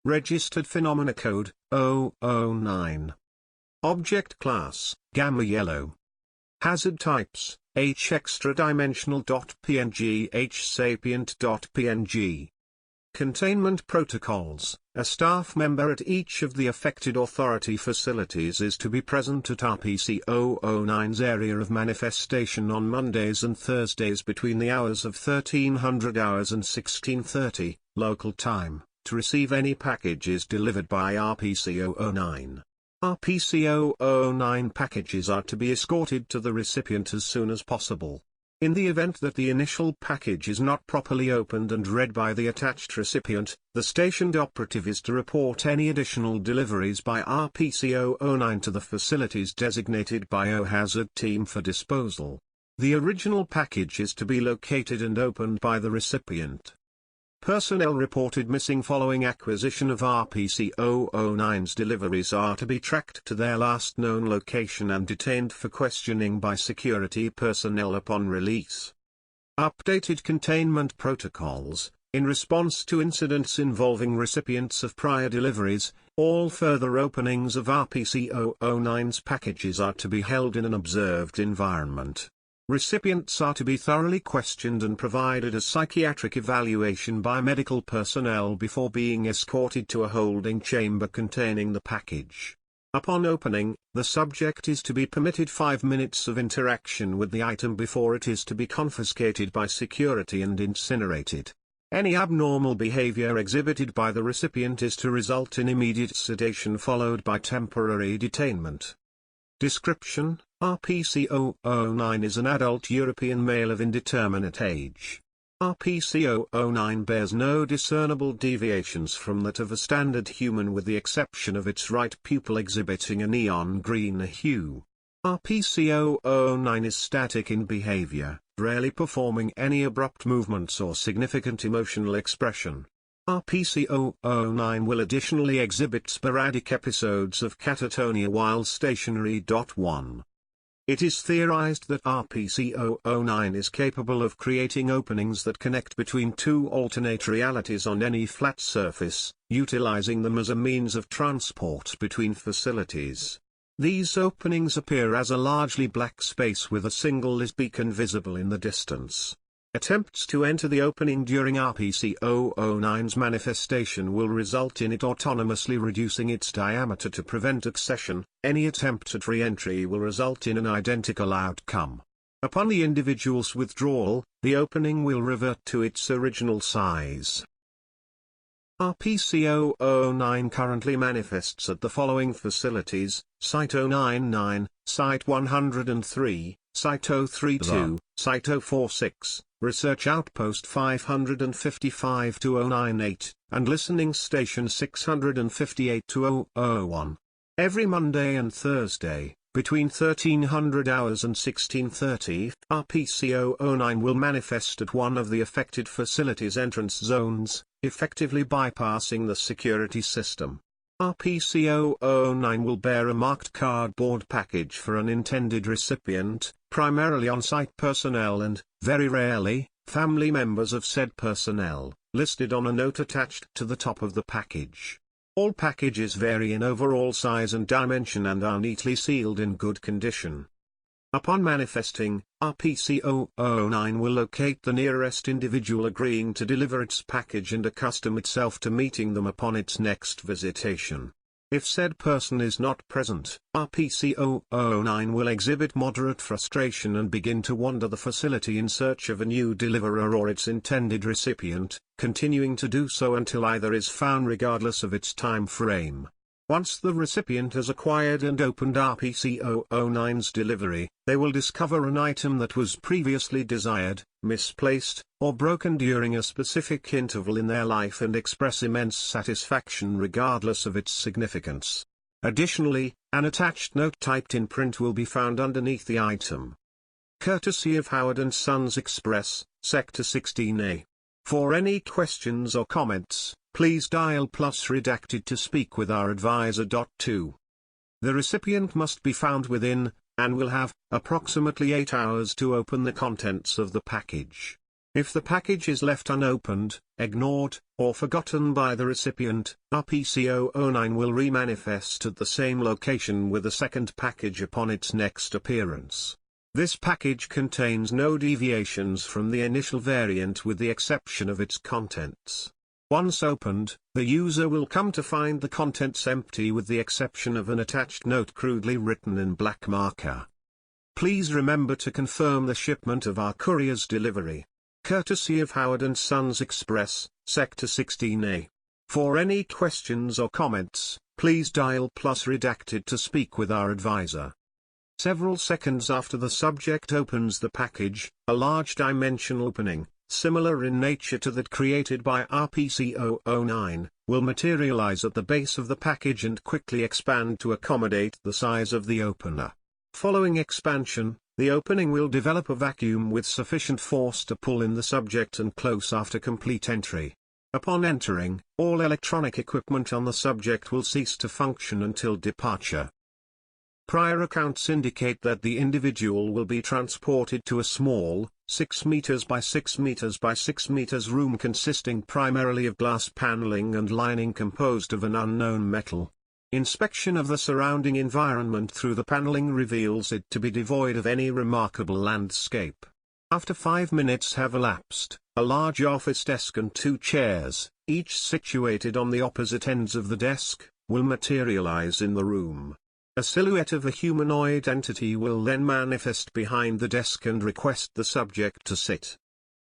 Registered Phenomena Code, 009. Object Class, Gamma Yellow. Hazard Types, H extradimensional.png, H sapient.png. Containment Protocols. A staff member at each of the affected authority facilities is to be present at RPC-009's area of manifestation on Mondays and Thursdays between the hours of 1300 hours and 1630, local time, to receive any packages delivered by RPC-009. RPC-009 packages are to be escorted to the recipient as soon as possible. In the event that the initial package is not properly opened and read by the attached recipient, the stationed operative is to report any additional deliveries by RPC-009 to the facilities designated by OHazard team for disposal. The original package is to be located and opened by the recipient. Personnel reported missing following acquisition of RPC-009's deliveries are to be tracked to their last known location and detained for questioning by security personnel upon release. Updated containment protocols. In response to incidents involving recipients of prior deliveries, all further openings of RPC-009's packages are to be held in an observed environment. Recipients are to be thoroughly questioned and provided a psychiatric evaluation by medical personnel before being escorted to a holding chamber containing the package. Upon opening, the subject is to be permitted 5 minutes of interaction with the item before it is to be confiscated by security and incinerated. Any abnormal behavior exhibited by the recipient is to result in immediate sedation followed by temporary detainment. Description: RPC-009 is an adult European male of indeterminate age. RPC-009 bears no discernible deviations from that of a standard human with the exception of its right pupil exhibiting a neon green hue. RPC-009 is static in behavior, rarely performing any abrupt movements or significant emotional expression. RPC-009 will additionally exhibit sporadic episodes of catatonia while stationary. 1. It is theorized that RPC-009 is capable of creating openings that connect between two alternate realities on any flat surface, utilizing them as a means of transport between facilities. These openings appear as a largely black space with a single lit beacon visible in the distance. Attempts to enter the opening during RPC-009's manifestation will result in it autonomously reducing its diameter to prevent accession. Any attempt at re-entry will result in an identical outcome. Upon the individual's withdrawal, the opening will revert to its original size. RPC-009 currently manifests at the following facilities: Site 099, Site 103, Site 032, Site 046, Research Outpost 555-098, and Listening Station 658-001. Every Monday and Thursday, between 1300 hours and 1630, RPC-009 will manifest at one of the affected facilities' entrance zones, effectively bypassing the security system. RPC-009 will bear a marked cardboard package for an intended recipient, primarily on-site personnel and, very rarely, family members of said personnel, listed on a note attached to the top of the package. All packages vary in overall size and dimension and are neatly sealed in good condition. Upon manifesting, RPC-009 will locate the nearest individual agreeing to deliver its package and accustom itself to meeting them upon its next visitation. If said person is not present, RPC-009 will exhibit moderate frustration and begin to wander the facility in search of a new deliverer or its intended recipient, continuing to do so until either is found regardless of its time frame. Once the recipient has acquired and opened RPC-009's delivery, they will discover an item that was previously desired, misplaced, or broken during a specific interval in their life and express immense satisfaction regardless of its significance. Additionally, an attached note typed in print will be found underneath the item. Courtesy of Howard & Sons Express, Sector 16A. For any questions or comments, please dial plus redacted to speak with our advisor. 2. The recipient must be found within, and will have, approximately 8 hours to open the contents of the package. If the package is left unopened, ignored, or forgotten by the recipient, RPC-009 will remanifest at the same location with a second package upon its next appearance. This package contains no deviations from the initial variant with the exception of its contents. Once opened, the user will come to find the contents empty with the exception of an attached note crudely written in black marker. Please remember to confirm the shipment of our courier's delivery. Courtesy of Howard & Sons Express, Sector 16A. For any questions or comments, please dial + redacted to speak with our advisor. Several seconds after the subject opens the package, a large dimensional opening, similar in nature to that created by RPC-009, will materialize at the base of the package and quickly expand to accommodate the size of the opener. Following expansion, the opening will develop a vacuum with sufficient force to pull in the subject and close after complete entry. Upon entering, all electronic equipment on the subject will cease to function until departure. Prior accounts indicate that the individual will be transported to a small, 6 meters by 6 meters by 6 meters room consisting primarily of glass paneling and lining composed of an unknown metal. Inspection of the surrounding environment through the paneling reveals it to be devoid of any remarkable landscape. After 5 minutes have elapsed, a large office desk and 2 chairs, each situated on the opposite ends of the desk, will materialize in the room. A silhouette of a humanoid entity will then manifest behind the desk and request the subject to sit.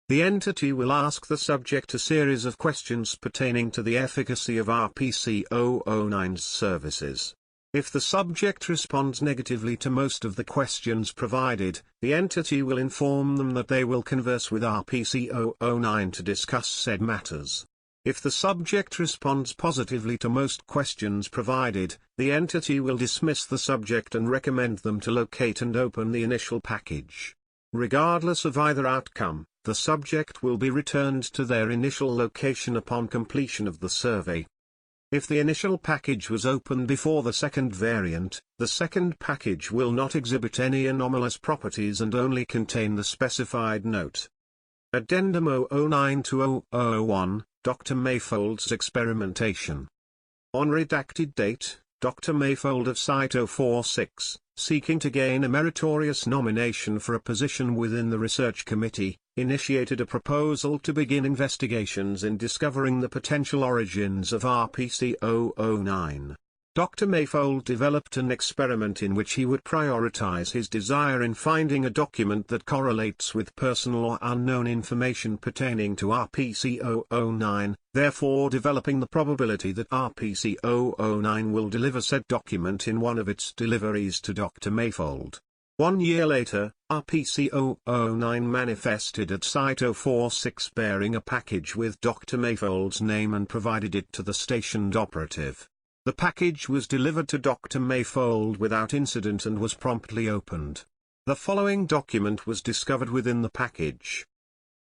The entity will ask the subject a series of questions pertaining to the efficacy of RPC-009's services. If the subject responds negatively to most of the questions provided, the entity will inform them that they will converse with RPC-009 to discuss said matters. If the subject responds positively to most questions provided, the entity will dismiss the subject and recommend them to locate and open the initial package. Regardless of either outcome, the subject will be returned to their initial location upon completion of the survey. If the initial package was opened before the second variant, the second package will not exhibit any anomalous properties and only contain the specified note. Addendum 009-2001, Dr. Mayfold's experimentation. On redacted date, Dr. Mayfold of Site 046, seeking to gain a meritorious nomination for a position within the research committee, initiated a proposal to begin investigations in discovering the potential origins of RPC-009. Dr. Mayfold developed an experiment in which he would prioritize his desire in finding a document that correlates with personal or unknown information pertaining to RPC-009, therefore developing the probability that RPC-009 will deliver said document in one of its deliveries to Dr. Mayfold. 1 year later, RPC-009 manifested at Site 046 bearing a package with Dr. Mayfold's name and provided it to the stationed operative. The package was delivered to Dr. Mayfold without incident and was promptly opened. The following document was discovered within the package.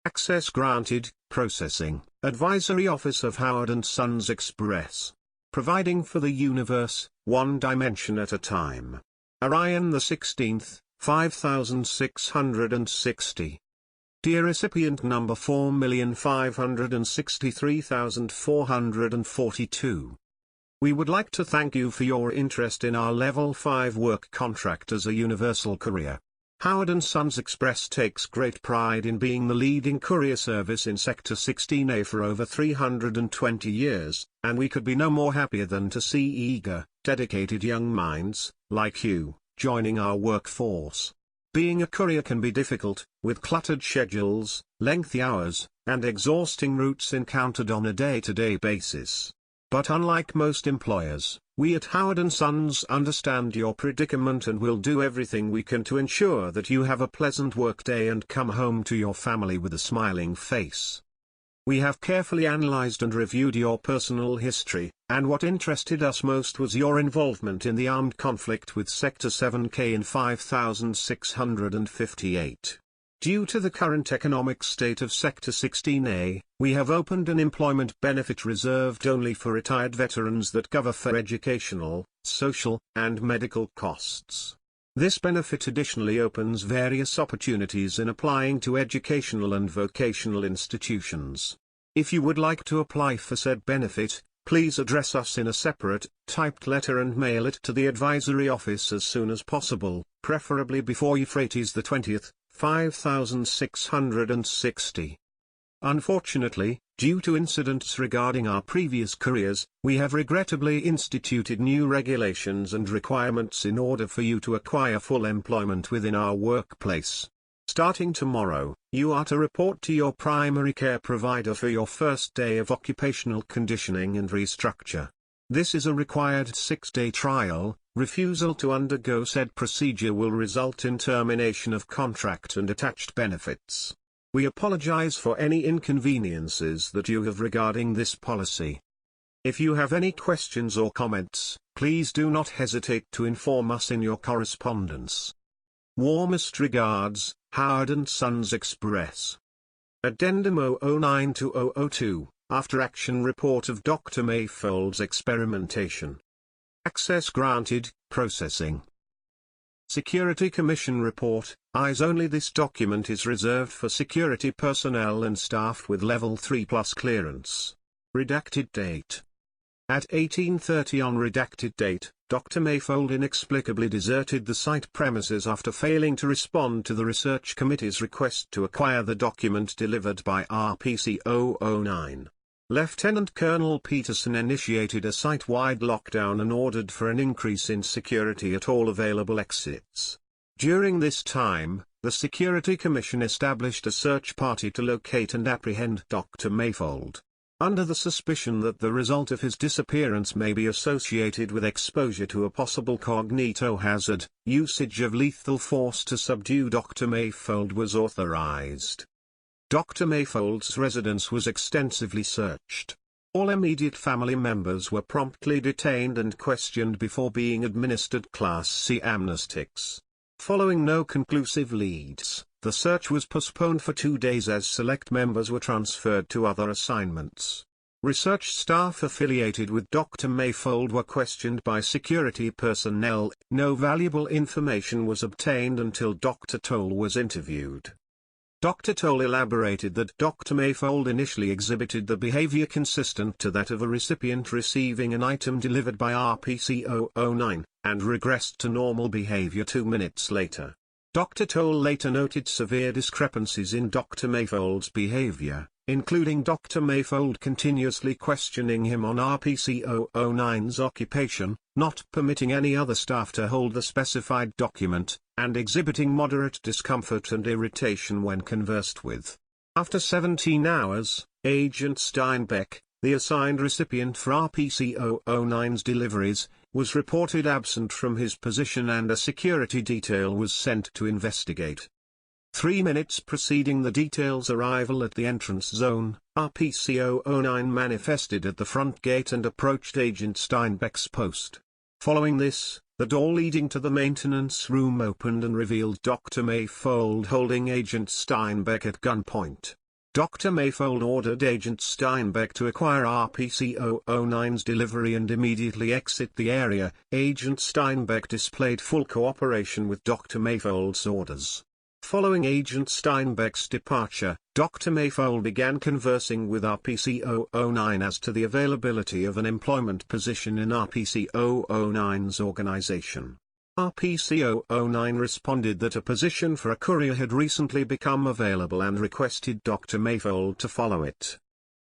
Access granted, processing, Advisory Office of Howard & Sons Express. Providing for the universe, one dimension at a time. Orion the 16th, 5660. Dear recipient number 4,563,442. We would like to thank you for your interest in our Level 5 work contract as a universal courier. Howard & Sons Express takes great pride in being the leading courier service in Sector 16A for over 320 years, and we could be no more happier than to see eager, dedicated young minds, like you, joining our workforce. Being a courier can be difficult, with cluttered schedules, lengthy hours, and exhausting routes encountered on a day-to-day basis. But unlike most employers, we at Howard & Sons understand your predicament and will do everything we can to ensure that you have a pleasant workday and come home to your family with a smiling face. We have carefully analyzed and reviewed your personal history, and what interested us most was your involvement in the armed conflict with Sector 7K in 5658. Due to the current economic state of Sector 16A, we have opened an employment benefit reserved only for retired veterans that cover for educational, social, and medical costs. This benefit additionally opens various opportunities in applying to educational and vocational institutions. If you would like to apply for said benefit, please address us in a separate, typed letter and mail it to the advisory office as soon as possible, preferably before Euphrates the 20th, 5660. Unfortunately, due to incidents regarding our previous couriers, we have regrettably instituted new regulations and requirements in order for you to acquire full employment within our workplace. Starting tomorrow, you are to report to your primary care provider for your first day of occupational conditioning and restructure. This is a required 6-day trial. Refusal to undergo said procedure will result in termination of contract and attached benefits. We apologize for any inconveniences that you have regarding this policy. If you have any questions or comments, please do not hesitate to inform us in your correspondence. Warmest regards, Howard & Sons Express. Addendum 009-002, After Action Report of Dr. Mayfold's Experimentation. Access granted, processing. Security Commission Report, Eyes Only. This document is reserved for security personnel and staff with Level 3+ clearance. Redacted date. At 18:30 on redacted date, Dr. Mayfold inexplicably deserted the site premises after failing to respond to the research committee's request to acquire the document delivered by RPC-009. Lieutenant Colonel Peterson initiated a site-wide lockdown and ordered for an increase in security at all available exits. During this time, the Security Commission established a search party to locate and apprehend Dr. Mayfold. Under the suspicion that the result of his disappearance may be associated with exposure to a possible cognito hazard, usage of lethal force to subdue Dr. Mayfold was authorized. Dr. Mayfold's residence was extensively searched. All immediate family members were promptly detained and questioned before being administered Class C amnestics. Following no conclusive leads, the search was postponed for 2 days as select members were transferred to other assignments. Research staff affiliated with Dr. Mayfold were questioned by security personnel. No valuable information was obtained until Dr. Toll was interviewed. Dr. Toll elaborated that Dr. Mayfold initially exhibited the behavior consistent to that of a recipient receiving an item delivered by RPC-009, and regressed to normal behavior 2 minutes later. Dr. Toll later noted severe discrepancies in Dr. Mayfold's behavior, including Dr. Mayfold continuously questioning him on RPC-009's occupation, not permitting any other staff to hold the specified document, and exhibiting moderate discomfort and irritation when conversed with. After 17 hours, Agent Steinbeck, the assigned recipient for RPC-009's deliveries, was reported absent from his position and a security detail was sent to investigate. 3 minutes preceding the detail's arrival at the entrance zone, RPC-009 manifested at the front gate and approached Agent Steinbeck's post. Following this, the door leading to the maintenance room opened and revealed Dr. Mayfold holding Agent Steinbeck at gunpoint. Dr. Mayfold ordered Agent Steinbeck to acquire RPC-009's delivery and immediately exit the area. Agent Steinbeck displayed full cooperation with Dr. Mayfold's orders. Following Agent Steinbeck's departure, Dr. Mayfold began conversing with RPC-009 as to the availability of an employment position in RPC-009's organization. RPC-009 responded that a position for a courier had recently become available and requested Dr. Mayfold to follow it.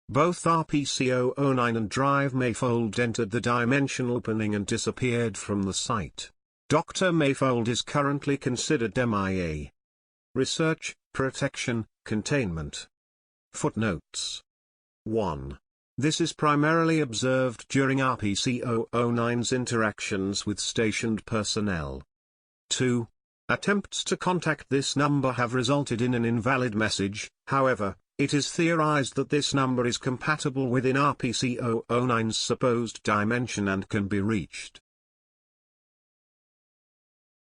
Both RPC-009 and Drive Mayfold entered the dimensional opening and disappeared from the site. Dr. Mayfold is currently considered MIA. Research, Protection, Containment. Footnotes. 1. This is primarily observed during RPC-009's interactions with stationed personnel. 2. Attempts to contact this number have resulted in an invalid message. However, it is theorized that this number is compatible within RPC-009's supposed dimension and can be reached.